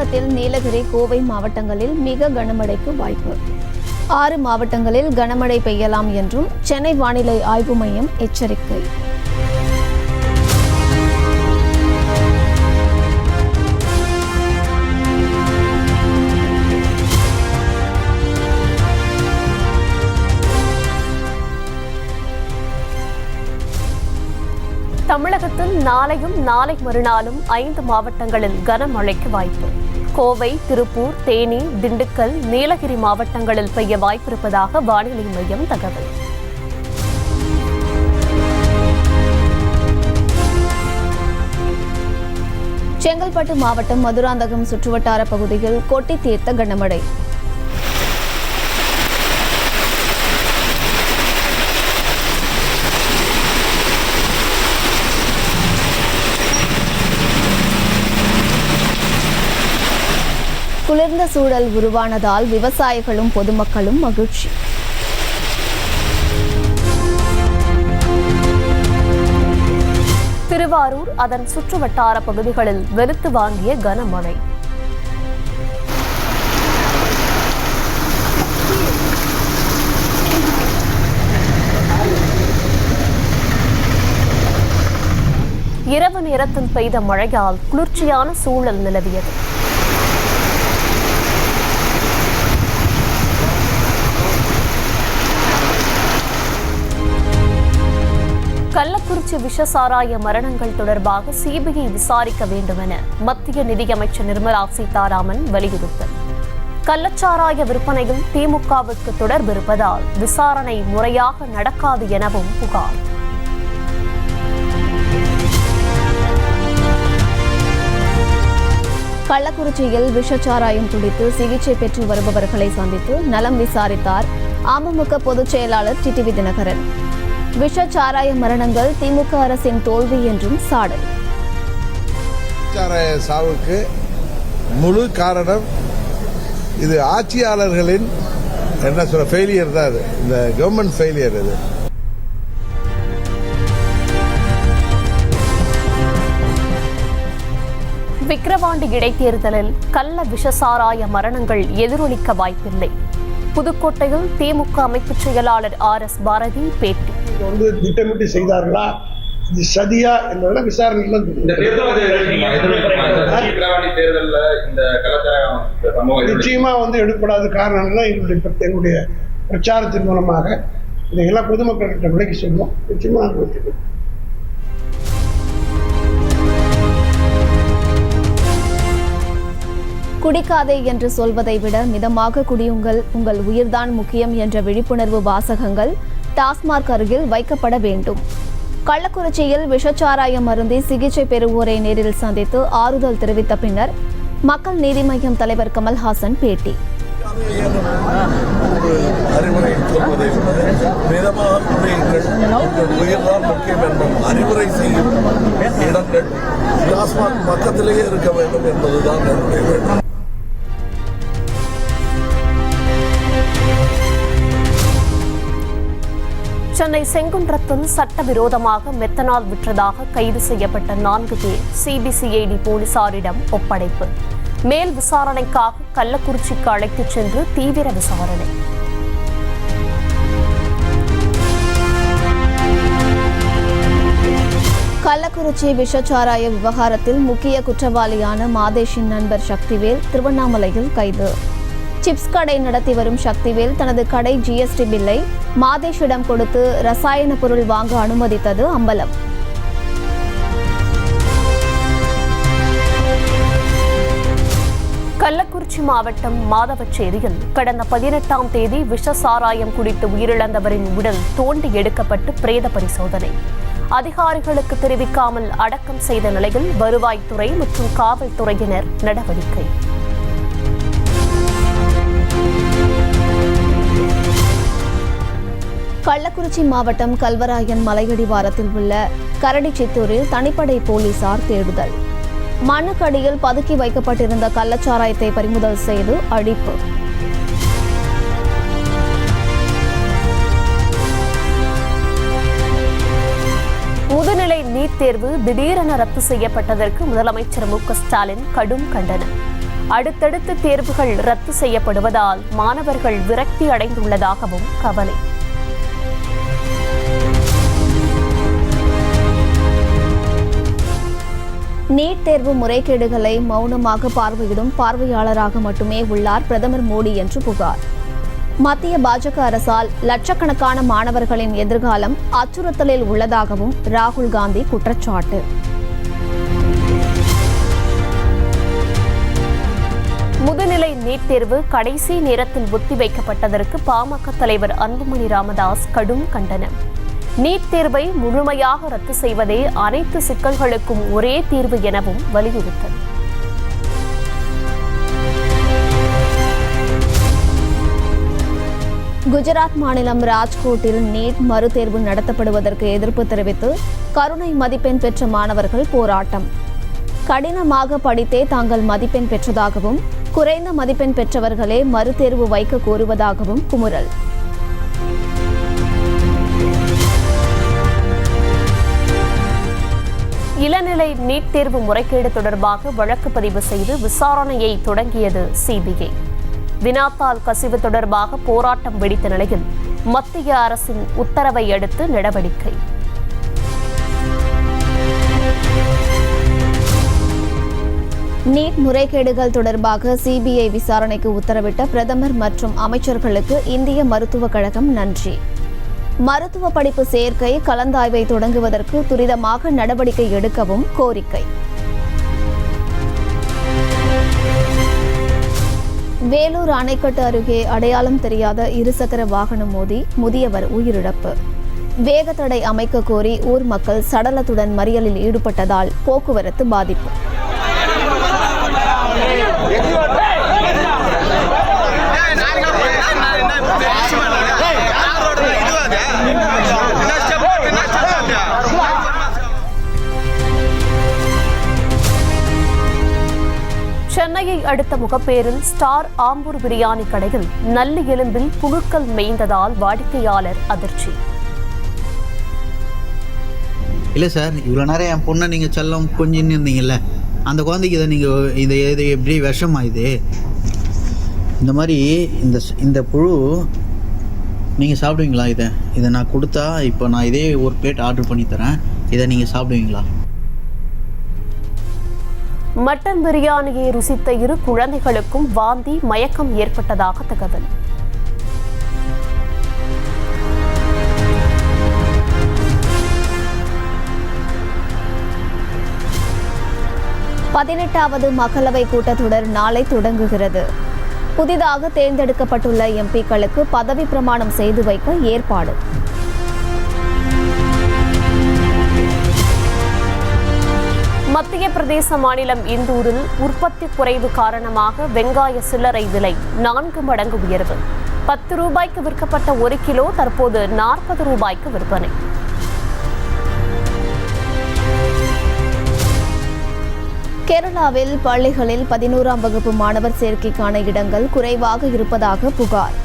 தமிழகத்தில் நீலகிரி, கோவை மாவட்டங்களில் மிக கனமழைக்கு வாய்ப்பு. 6 மாவட்டங்களில் கனமழை பெய்யலாம் என்றும் சென்னை வானிலை ஆய்வு மையம் எச்சரிக்கை. தமிழகத்தில் நாளையும் நாளை மறுநாளும் 5 மாவட்டங்களில் கனமழைக்கு வாய்ப்பு. கோவை, திருப்பூர், தேனி, திண்டுக்கல், நீலகிரி மாவட்டங்களில் பெய்ய வாய்ப்பிருப்பதாக வானிலை மையம் தகவல். செங்கல்பட்டு மாவட்டம் மதுராந்தகம் சுற்றுவட்டார பகுதியில் கொட்டி தீர்த்த கனமழை. குளிர்ந்த சூழல் உருவானதால் விவசாயிகளும் பொதுமக்களும் மகிழ்ச்சி. திருவாரூர், அதன் சுற்றுவட்டார பகுதிகளில் வெளுத்து வாங்கிய கனமழை. இரவு நேரத்தில் பெய்த மழையால் குளிர்ச்சியான சூழல் நிலவியது. கள்ளக்குறிச்சி விஷசாராய மரணங்கள் தொடர்பாக சிபிஐ விசாரிக்க வேண்டும் என மத்திய நிதியமைச்சர் நிர்மலா சீதாராமன் வலியுறுத்தல். கள்ளச்சாராய விற்பனையில் திமுகவுக்கு தொடர்பு இருப்பதால் விசாரணை முறையாக நடக்காது எனவும் புகார். கள்ளக்குறிச்சியில் விஷச்சாராயம் குடித்து சிகிச்சை பெற்று வருபவர்களை சந்தித்து நலம் விசாரித்தார் அமமுக பொதுச் செயலாளர் டிடிவி தினகரன். விஷச்சாராய மரணங்கள் திமுக அரசின் தோல்வி என்றும் சாடல். சாராய சாவுக்கு முழு காரணம் இது ஆட்சியாளர்களின் ஃபெயிலியர் தான். அது இந்த கவர்மெண்ட் ஃபெயிலியர். இது விக்கிரவாண்டி இடைத்தேர்தலில் கள்ள விஷசாராய மரணங்கள் எதிரொலிக்க வாய்ப்பில்லை. புதுக்கோட்டையில் திமுக அமைப்பு செயலாளர் RS பாரதி பேட்டி. திட்டமிட்டு செய்தார்களா, இது சதியா என்பதெல்லாம் விசாரணைகள் நிச்சயமா எடுக்கப்படாத காரணம் எங்களுடைய பிரச்சாரத்தின் மூலமாக இதையெல்லாம் பொதுமக்களிடம் விலக்கி சொல்வோம். நிச்சயமா குடிக்காதே என்று சொல்வதை விட மிதமாக குடியுங்கள், உங்கள் உயிர்தான் முக்கியம் என்ற விழிப்புணர்வு வாசகங்கள் டாஸ்மாக் அருகில் வைக்கப்பட வேண்டும். கள்ளக்குறிச்சியில் விஷச்சாராயம் அருந்தி சிகிச்சை பெறுவோரை நேரில் சந்தித்து ஆறுதல் தெரிவித்த பின்னர் மக்கள் நீதி மய்யம் தலைவர் கமல்ஹாசன் பேட்டி. அறிவுரை சொல்வதை மிதமாக உயிர்தான் முக்கியம் என்பதும் அறிவுரை செய்யும் இடங்கள் டாஸ்மாக் பக்கத்திலேயே இருக்க வேண்டும் என்பதுதான் என்னுடைய வேண்டும். சென்னை செங்குன்றத்தில் சட்டவிரோதமாக மெத்தனால் விற்றதாக கைது செய்யப்பட்ட 4 பேர் சிபிசிஐடி போலீசாரிடம் ஒப்படைப்பு. மேல் விசாரணைக்காக கள்ளக்குறிச்சிக்கு அழைத்துச் சென்று தீவிர விசாரணை. கள்ளக்குறிச்சி விஷச்சாராய விவகாரத்தில் முக்கிய குற்றவாளியான மாதேஷின் நண்பர் சக்திவேல் திருவண்ணாமலையில் கைது. சிப்ஸ் கடை நடத்தி வரும் சக்திவேல் தனது கடை GST பில்லை மாதேஷிடம் கொடுத்து ரசாயன பொருள் வாங்க அனுமதித்தது அம்பலம். கள்ளக்குறிச்சி மாவட்டம் மாதவச்சேரியில் கடந்த 18ஆம் தேதி விஷசாராயம் குடித்து உயிரிழந்தவரின் உடல் தோண்டி எடுக்கப்பட்டு பிரேத பரிசோதனை. அதிகாரிகளுக்கு தெரிவிக்காமல் அடக்கம் செய்த நிலையில் வருவாய்த்துறை மற்றும் காவல்துறையினர் நடவடிக்கை. கள்ளக்குறிச்சி மாவட்டம் கல்வராயன் மலையடிவாரத்தில் உள்ள கரடிச்சித்தூரில் தனிப்படை போலீசார் தேடுதல். மண்ணுக்கடியில் பதுக்கி வைக்கப்பட்டிருந்த கள்ளச்சாராயத்தை பறிமுதல் செய்து அழிப்பு. முதுநிலை நீட் தேர்வு திடீரென ரத்து செய்யப்பட்டதற்கு முதலமைச்சர் மு.க. ஸ்டாலின் கடும் கண்டனம். அடுத்தடுத்து தேர்வுகள் ரத்து செய்யப்படுவதால் மாணவர்கள் விரக்தி அடைந்துள்ளதாகவும் கவலை. நீட் தேர்வு முறைகேடுகளை மௌனமாக பார்வையிடும் பார்வையாளராக மட்டுமே உள்ளார் பிரதமர் மோடி என்று புகார். மத்திய பாஜக அரசால் லட்சக்கணக்கான மாணவர்களின் எதிர்காலம் அச்சுறுத்தலில் உள்ளதாகவும் ராகுல் காந்தி குற்றச்சாட்டு. முதுநிலை நீட் தேர்வு கடைசி நேரத்தில் ஒத்திவைக்கப்பட்டதற்கு பாமக தலைவர் அன்புமணி ராமதாஸ் கடும் கண்டனம். நீட் தேர்வை முழுமையாக ரத்து செய்வதே அனைத்து சிக்கல்களுக்கும் ஒரே தீர்வு எனவும் வலியுறுத்தல். குஜராத் மாநிலம் ராஜ்கோட்டில் நீட் மறுதேர்வு நடத்தப்படுவதற்கு எதிர்ப்பு தெரிவித்து கருணை மதிப்பெண் பெற்ற மாணவர்கள் போராட்டம். கடினமாக படித்தே தாங்கள் மதிப்பெண் பெற்றதாகவும் குறைந்த மதிப்பெண் பெற்றவர்களே மறுதேர்வு வைக்க கோருவதாகவும் குமுறல். இளநிலை நீட் தேர்வு முறைகேடு தொடர்பாக வழக்கு பதிவு செய்து விசாரணையை தொடங்கியது சிபிஐ. வினாத்தாள் கசிவு தொடர்பாக போராட்டம் வெடித்த நிலையில் மத்திய அரசின் உத்தரவை அடுத்து நடவடிக்கை. நீட் முறைகேடுகள் தொடர்பாக சிபிஐ விசாரணைக்கு உத்தரவிட்ட பிரதமர் மற்றும் அமைச்சர்களுக்கு இந்திய மருத்துவக் கழகம் நன்றி. மருத்துவ படிப்பு சேர்க்கை கலந்தாய்வை தொடங்குவதற்கு துரிதமாக நடவடிக்கை எடுக்கவும் கோரிக்கை. வேலூர் அணைக்கட்டு அருகே அடையாளம் தெரியாத இருசக்கர வாகனம் மோதி முதியவர் உயிரிழப்பு. வேகத்தடை அமைக்க கோரி ஊர் மக்கள் சடலத்துடன் மறியலில் ஈடுபட்டதால் போக்குவரத்து பாதிப்பு. சென்னையை அடுத்த முகப்பேரில் ஸ்டார் ஆம்பூர் பிரியாணி கடையில் நல்லி எலும்பில் புழுக்கள் மேய்ந்ததால் வாடிக்கையாளர் அதிர்ச்சி. இல்லை சார், இவ்வளோ நேரம் என் பொண்ணை நீங்கள் செல்லம் கொஞ்சின்னு இருந்தீங்கல்ல, அந்த குழந்தைக்கு இதை நீங்கள் இது எப்படி விஷமா இது? இந்த மாதிரி இந்த புழு நீங்கள் சாப்பிடுவீங்களா? இதை நான் கொடுத்தா இப்போ நான் இதே ஒரு பிளேட் ஆர்டர் பண்ணி தரேன், இதை நீங்கள் சாப்பிடுவீங்களா? மட்டன் பிரியாணியை ருசித்த இரு குழந்தைகளுக்கும் வாந்தி மயக்கம் ஏற்பட்டதாக தகவல். பதினெட்டாவது மக்களவை கூட்டத்தொடர் நாளை தொடங்குகிறது. புதிதாக தேர்ந்தெடுக்கப்பட்டுள்ள எம்பிக்களுக்கு பதவி பிரமாணம் செய்து வைக்க ஏற்பாடு. மத்திய பிரதேச மாநிலம் இந்தூரில் உற்பத்தி குறைவு காரணமாக வெங்காய சில்லறை விலை 4 மடங்கு உயர்வு. 10 ரூபாய்க்கு விற்கப்பட்ட 1 கிலோ தற்போது 40 ரூபாய்க்கு விற்பனை. கேரளாவில் பள்ளிகளில் 11ஆம் வகுப்பு மாணவர் சேர்க்கைக்கான இடங்கள் குறைவாக இருப்பதாக புகார்.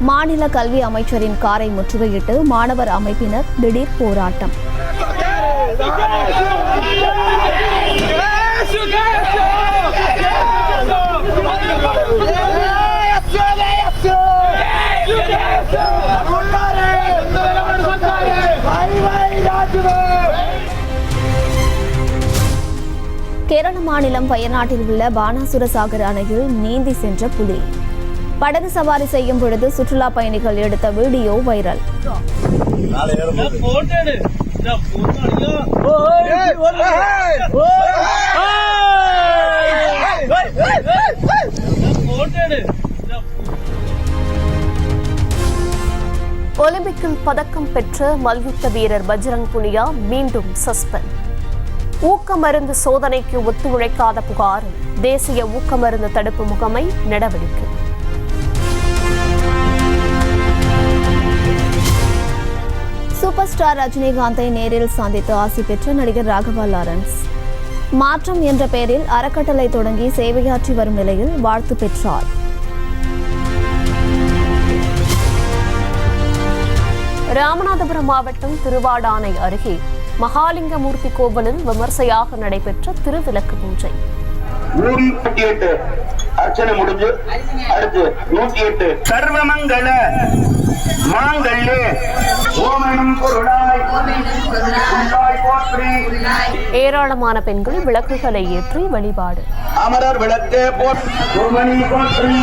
மாநில கல்வி அமைச்சரின் காரை முற்றுகையிட்டு மாணவர் அமைப்பினர் திடீர் போராட்டம். கேரள மாநிலம் வயநாட்டில் உள்ள பானாசுர சாகர் அணையில் நீந்தி சென்ற புலி. படகு சவாரி செய்யும் பொழுது சுற்றுலா பயணிகள் எடுத்த வீடியோ வைரல். ஒலிம்பிக்கில் பதக்கம் பெற்ற மல்யுத்த வீரர் பஜ்ரங் புனியா மீண்டும் சஸ்பெண்ட். ஊக்க மருந்து சோதனைக்கு ஒத்துழைக்காத புகார் தேசிய ஊக்க மருந்து தடுப்பு முகமை நடவடிக்கை. சூப்பர் ஸ்டார் ரஜினிகாந்தை நேரில் சந்தித்து ஆசி பெற்ற நடிகர் ராகவா லாரன்ஸ் மாற்றம் என்ற பெயரில் அறக்கட்டளை தொடங்கி சேவையாற்றி வரும் நிலையில் வாழ்த்து பெற்றார். ராமநாதபுரம் மாவட்டம் திருவாடானை அருகே மகாலிங்கமூர்த்தி கோவிலில் விமர்சையாக நடைபெற்ற திருவிளக்கு பூஜை. ஊரில் பட்டியலிட்டு அர்ச்சனை முடிஞ்சு அடுத்து 108 சர்வமங்கள மாங்கல்யே ஓமனும் பொருளாய் போற்றி. ஏராளமான பெண்கள் விளக்குகளை ஏற்றி வழிபாடு. அமரர் விளக்கே போற்றி.